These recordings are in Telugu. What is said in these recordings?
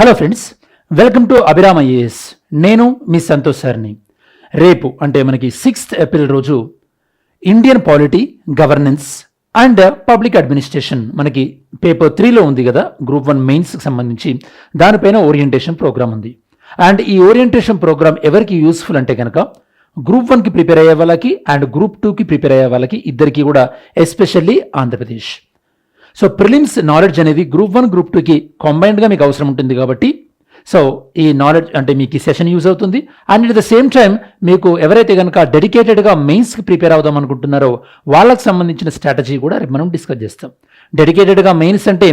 Hello friends, welcome to Abhiram IAS. నేను మీ సంతోష్ సార్ని. రేపు అంటే మనకి 6th ఏప్రిల్ రోజు Indian polity, governance and public administration మనకి పేపర్ 3లో ఉంది కదా, గ్రూప్ 1 మెయిన్స్కి సంబంధించి దానిపైన ఓరియంటేషన్ ప్రోగ్రామ్ ఉంది. అండ్ ఈ ఓరియంటేషన్ ప్రోగ్రామ్ ఎవరికి యూస్ఫుల్ అంటే కనుక గ్రూప్ 1కి ప్రిపేర్ అయ్యే వాళ్ళకి అండ్ గ్రూప్ 2కి ప్రిపేర్ అయ్యే వాళ్ళకి ఇద్దరికి కూడా, especially Andhra Pradesh. So prelims knowledge అనేది గ్రూప్ 1, గ్రూప్ 2కి కంబైన్డ్గా మీకు అవసరం ఉంటుంది కాబట్టి సో ఈ నాలెడ్జ్ అంటే మీకు ఈ సెషన్ యూజ్ అవుతుంది. And at the same time మీకు ఎవరైతే కనుక డెడికేటెడ్గా మెయిన్స్కి ప్రిపేర్ అవుదాం అనుకుంటున్నారో వాళ్ళకి సంబంధించిన స్ట్రాటజీ కూడా రేపు మనం డిస్కస్ చేస్తాం. డెడికేటెడ్గా మెయిన్స్ అంటే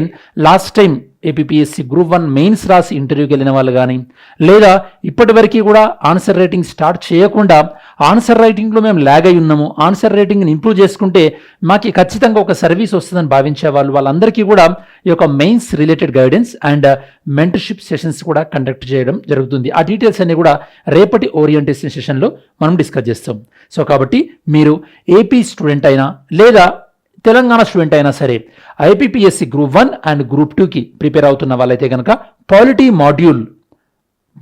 last time APSC group 1 mains రాసి ఇంటర్వ్యూకి వెళ్ళిన వాళ్ళు కానీ, లేదా ఇప్పటి వరకు కూడా ఆన్సర్ రైటింగ్ స్టార్ట్ చేయకుండా ఆన్సర్ రైటింగ్లో మేము ల్యాగ్ అయి ఉన్నాము, ఆన్సర్ రైటింగ్ని ఇంప్రూవ్ చేసుకుంటే మాకు ఖచ్చితంగా ఒక సర్వీస్ వస్తుందని భావించే వాళ్ళందరికీ కూడా ఈ యొక్క mains related guidance and mentorship sessions కూడా కండక్ట్ చేయడం జరుగుతుంది. ఆ డీటెయిల్స్ అన్ని కూడా రేపటి ఓరియంటేషన్ సెషన్లో మనం డిస్కస్ చేస్తాం. సో కాబట్టి మీరు ఏపీ స్టూడెంట్ అయినా లేదా తెలంగాణ స్టూడెంట్ అయినా సరే ఐపీపీఎస్సి గ్రూప్ 1 అండ్ గ్రూప్ 2కి ప్రిపేర్ అవుతున్న వాళ్ళైతే కనుక polity module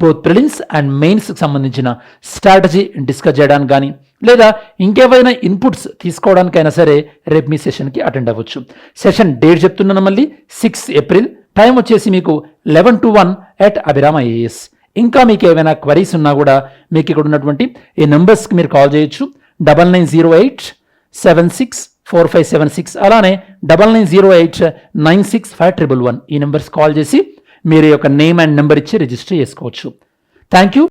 both prelims and మెయిన్స్కి సంబంధించిన స్ట్రాటజీ డిస్కస్ చేయడానికి కానీ, లేదా ఇంకేవైనా ఇన్పుట్స్ తీసుకోవడానికైనా సరే రేపు మీ సెషన్కి అటెండ్ అవ్వచ్చు. సెషన్ డేట్ చెప్తున్నాను మళ్ళీ 6 ఏప్రిల్, టైం వచ్చేసి మీకు 11 to 1 at అభిరామ్ ఐఏఎస్. ఇంకా మీకు ఏమైనా క్వరీస్ ఉన్నా కూడా మీకు ఇక్కడ ఉన్నటువంటి ఈ నెంబర్స్కి మీరు కాల్ చేయొచ్చు. 9908764576 అలానే 9908965111 ఈ నెంబర్స్ కాల్ చేసి మీరు యొక్క నేమ్ అండ్ నెంబర్ ఇచ్చి రిజిస్టర్ చేసుకోవచ్చు. Thank you.